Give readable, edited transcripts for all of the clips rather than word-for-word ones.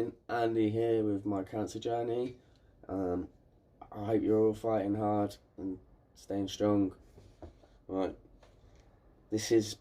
morning, Andy here with my cancer journey. I hope you're all fighting hard and staying strong. Right, this is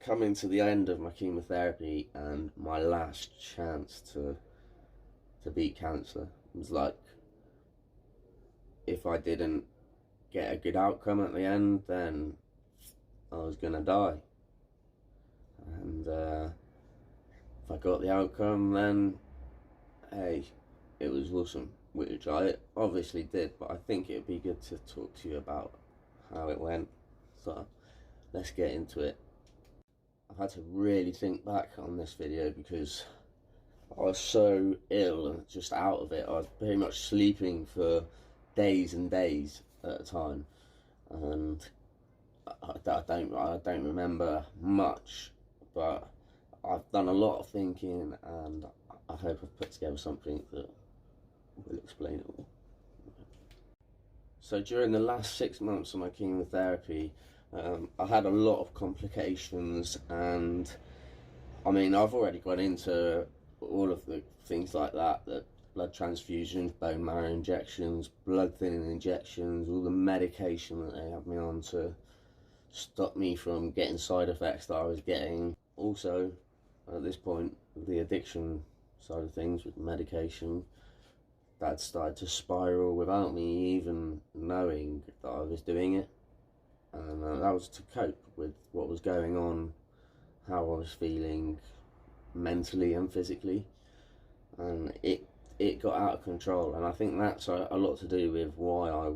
coming to the end of my chemotherapy and my last chance to beat cancer. It was like, if I didn't get a good outcome at the end, then I was gonna die. And if I got the outcome, then hey, it was awesome, which I obviously did, but I think it'd be good to talk to you about how it went. So let's get into it. I've had to really think back on this video because I was so ill and just out of it. I was pretty much sleeping for days and days at a time, and I don't remember much, but I've done a lot of thinking, and I hope I've put together something that will explain it all. So during the last 6 months of my chemotherapy, I had a lot of complications, and I mean, I've already gone into all of the things like that, the blood transfusions, bone marrow injections, blood thinning injections, all the medication that they have me on to stop me from getting side effects that I was getting. Also, at this point, the addiction side of things with medication, that started to spiral without me even knowing that I was doing it. And that was to cope with what was going on, how I was feeling mentally and physically, and it got out of control. And I think that's a lot to do with why I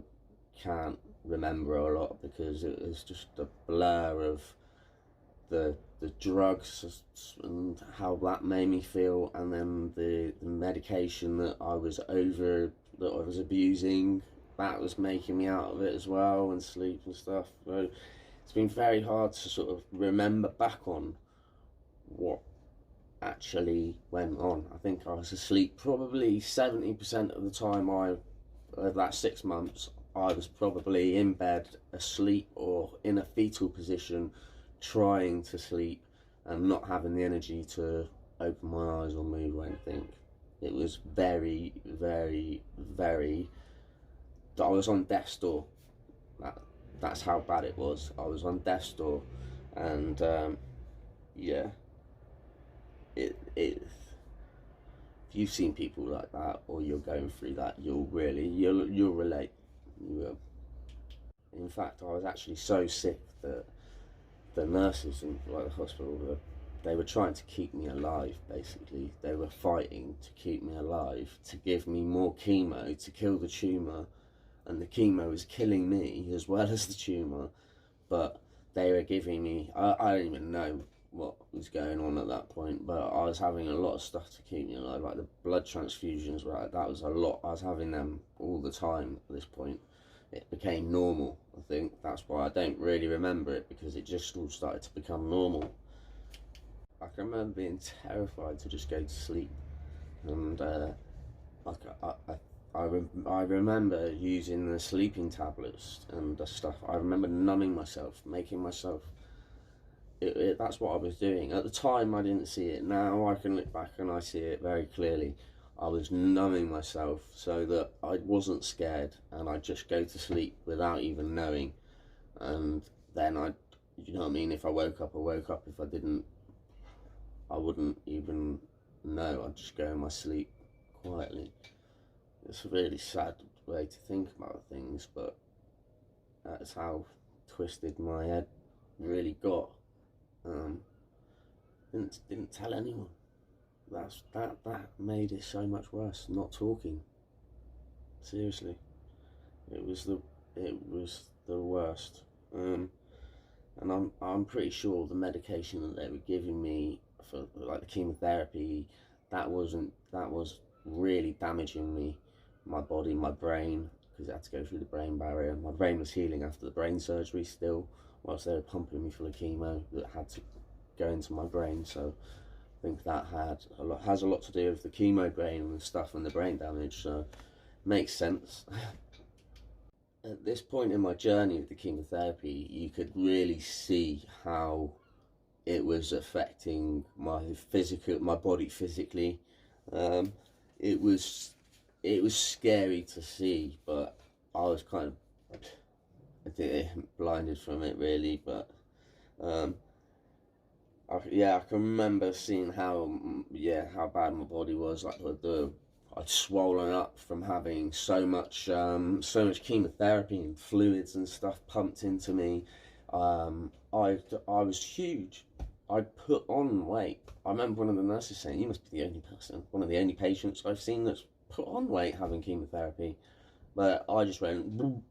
can't remember a lot, because it was just a blur of the drugs and how that made me feel, and then the medication that I was abusing, that was making me out of it as well, and sleep and stuff. So it's been very hard to sort of remember back on what actually went on. I think I was asleep probably 70% of the time of that 6 months. I was probably in bed, asleep, or in a fetal position, trying to sleep and not having the energy to open my eyes or move or anything. It was very, very, very... I was on death's door. That's how bad it was. I was on death's door, and yeah, if you've seen people like that, or you're going through that, you'll relate. You will. In fact, I was actually so sick that the nurses in the hospital, they were trying to keep me alive. Basically, they were fighting to keep me alive, to give me more chemo to kill the tumour, and the chemo was killing me as well as the tumour. But they were giving me, I don't even know what was going on at that point, but I was having a lot of stuff to keep me alive, like the blood transfusions, right? That was a lot. I was having them all the time at this point. It became normal. I think that's why I don't really remember it, because it just all started to become normal. I can remember being terrified to just go to sleep, and I remember using the sleeping tablets and the stuff. I remember numbing myself, making myself. That's what I was doing. At the time, I didn't see it. Now I can look back and I see it very clearly. I was numbing myself so that I wasn't scared, and I'd just go to sleep without even knowing. And then you know what I mean? If I woke up, I woke up. If I didn't, I wouldn't even know. I'd just go in my sleep quietly. It's a really sad way to think about things, but that's how twisted my head really got. Didn't tell anyone. That made it so much worse. Not talking. Seriously, it was the worst. And I'm pretty sure the medication that they were giving me for like the chemotherapy, that was really damaging me, my body, my brain, because it had to go through the brain barrier. My brain was healing after the brain surgery still, whilst they were pumping me full of chemo that had to go into my brain. So I think that has a lot to do with the chemo brain and stuff, and the brain damage, so makes sense. At this point in my journey with the chemotherapy, you could really see how it was affecting my body physically. It was scary to see, but I was kind of blinded from it really. But I can remember seeing how bad my body was. Like I'd swollen up from having so much chemotherapy and fluids and stuff pumped into me. I was huge. I'd put on weight. I remember one of the nurses saying, "You must be one of the only patients I've seen that's put on weight having chemotherapy." But I just went boom,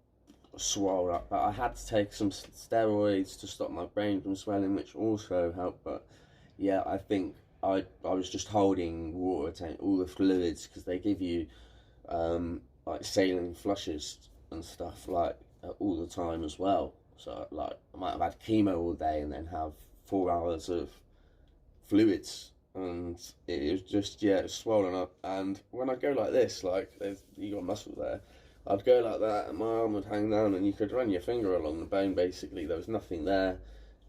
swelled up. But I had to take some steroids to stop my brain from swelling, which also helped. But yeah, I think I was just holding water tank, all the fluids, because they give you like saline flushes and stuff like all the time as well. So like I might have had chemo all day and then have 4 hours of fluids, and it was just swollen up. And when I go like this, like you got muscle there, I'd go like that and my arm would hang down and you could run your finger along the bone. Basically there was nothing there.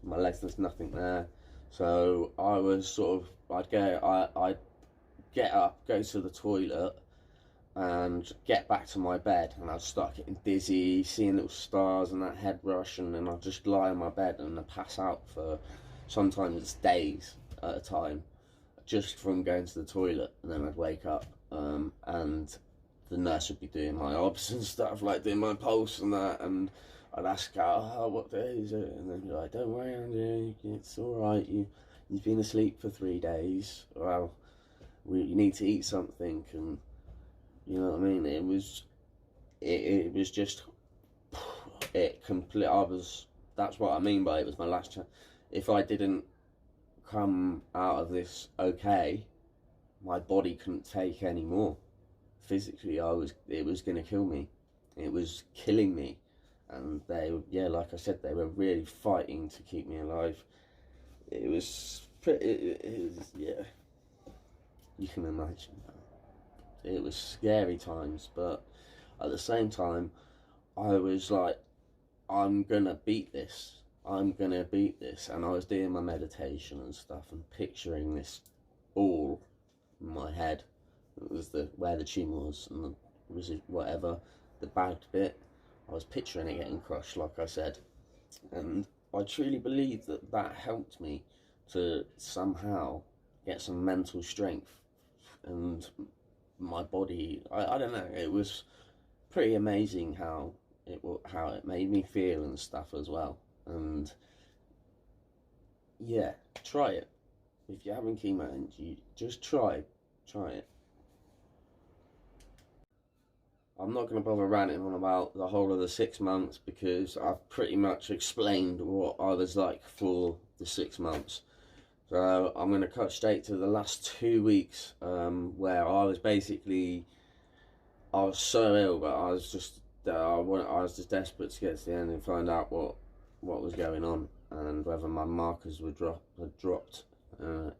My legs, there's nothing there. So I was sort of, I'd get up, go to the toilet and get back to my bed, and I'd start getting dizzy, seeing little stars and that head rush, and then I'd just lie on my bed and I'd pass out for sometimes days at a time just from going to the toilet. And then I'd wake up and the nurse would be doing my obs and stuff, like doing my pulse and that, and I'd ask her, "Oh, what day is it?" And then be like, "Don't worry, Andy, it's all right. You've been asleep for 3 days. Well, you need to eat something." And you know what I mean? It was just that's what I mean by it was my last chance. If I didn't come out of this okay, my body couldn't take any more. Physically, it was gonna kill me. It was killing me. And like I said, they were really fighting to keep me alive. It was you can imagine that. It was scary times, but at the same time, I was like, I'm gonna beat this. I'm gonna beat this. And I was doing my meditation and stuff and picturing this all in my head. It was where the tumour was, and the bagged bit. I was picturing it getting crushed, like I said. And I truly believe that helped me to somehow get some mental strength. And my body, I don't know, it was pretty amazing how it made me feel and stuff as well. And yeah, try it. If you're having chemo, and you just try it. I'm not going to bother ranting on about the whole of the 6 months, because I've pretty much explained what I was like for the 6 months. So I'm going to cut straight to the last 2 weeks, where I was so ill, but I was just desperate to get to the end and find out what was going on, and whether my markers had dropped.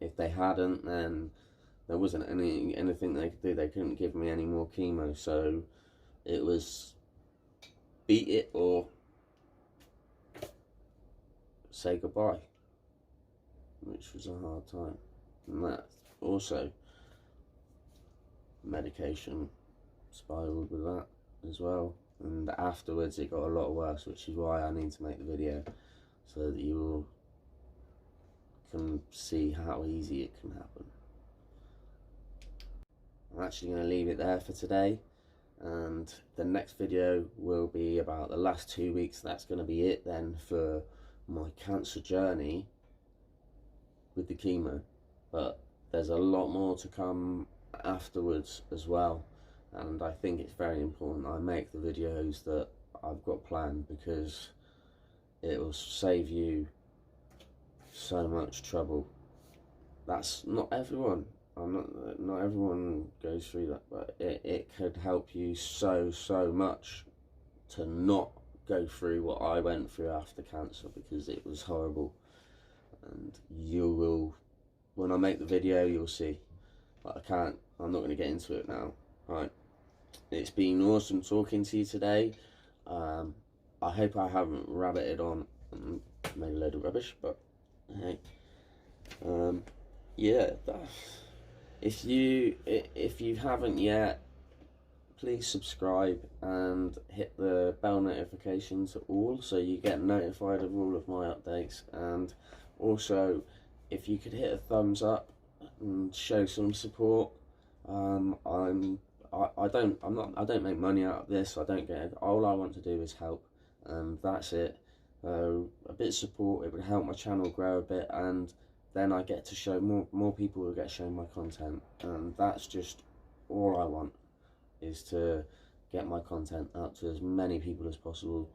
If they hadn't, then there wasn't anything they could do. They couldn't give me any more chemo, so it was beat it or say goodbye, which was a hard time. And that also, medication spiraled with that as well, and afterwards it got a lot worse, which is why I need to make the video, so that you all can see how easy it can happen. I'm actually going to leave it there for today, and the next video will be about the last 2 weeks. That's going to be it then for my cancer journey with the chemo, but there's a lot more to come afterwards as well, and I think it's very important I make the videos that I've got planned, because it will save you so much trouble. That's not everyone. Not everyone goes through that, but it could help you so much to not go through what I went through after cancer, because it was horrible. And you will, when I make the video, you'll see. But I'm not going to get into it now. Right, it's been awesome talking to you today. I hope I haven't rabbited on and made a load of rubbish, but hey, Yeah, if you haven't yet, please subscribe and hit the bell notifications all so you get notified of all of my updates. And also, if you could hit a thumbs up and show some support. I don't make money out of this. I don't get it. All I want to do is help, and that's it. So a bit of support, it would help my channel grow a bit, and then I get to show more people will get shown my content, and that's just all I want, is to get my content out to as many people as possible.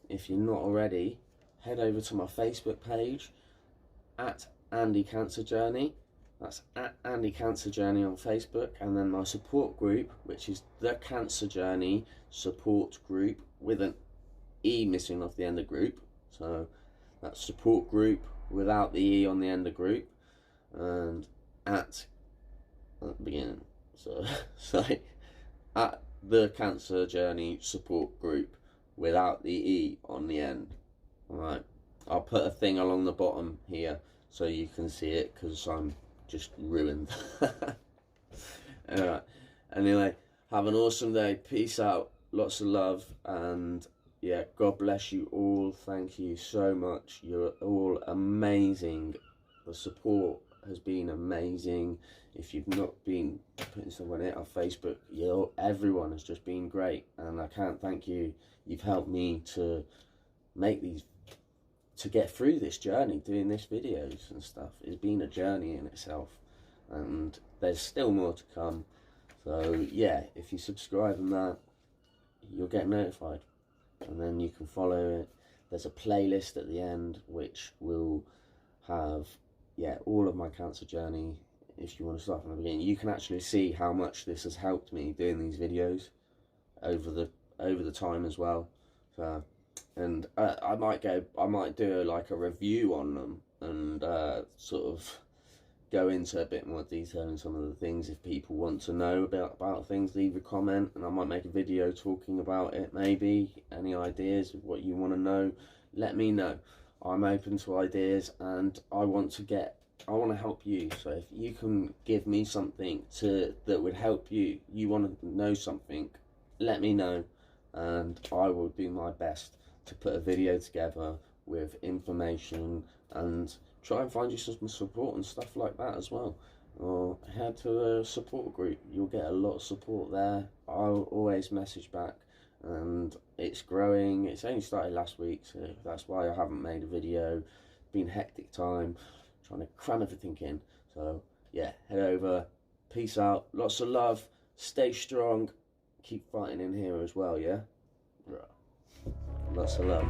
If you're not already, head over to my Facebook page at Andycancerjourney. That's at Andycancerjourney on Facebook, and then my support group, which is the Cancer Journey Support Group with an E missing off the end of group. So that's support group without the E on the end of group, and at the beginning. So sorry, at the Cancer Journey Support Group without the E on the end. Alright, I'll put a thing along the bottom here so you can see it, because I'm just ruined. Alright, anyway, have an awesome day. Peace out, lots of love, and yeah, God bless you all. Thank you so much. You're all amazing. The support has been amazing. If you've not been putting someone in on Facebook, everyone has just been great, and I can't thank you. You've helped me to make these, to get through this journey, doing this videos and stuff. It's been a journey in itself, and there's still more to come. So yeah, if you subscribe and that, you'll get notified, and then you can follow it. There's a playlist at the end which will have, yeah, all of my cancer journey. If you want to start from the beginning, you can actually see how much this has helped me doing these videos over the time as well. So, and I might do like a review on them, and sort of go into a bit more detail in some of the things. If people want to know about things, leave a comment, and I might make a video talking about it. Maybe any ideas of what you want to know, let me know. I'm open to ideas, and I want to help you. So if you can give me something that would help you, you want to know something, let me know, and I will do my best to put a video together with information, and try and find you some support and stuff like that as well. Or head to a support group, you'll get a lot of support there. I'll always message back, and it's growing. It's only started last week, so that's why I haven't made a video. Been hectic time trying to cram everything in. So yeah, head over. Peace out, lots of love, stay strong, keep fighting in here as well, yeah? Lots of love.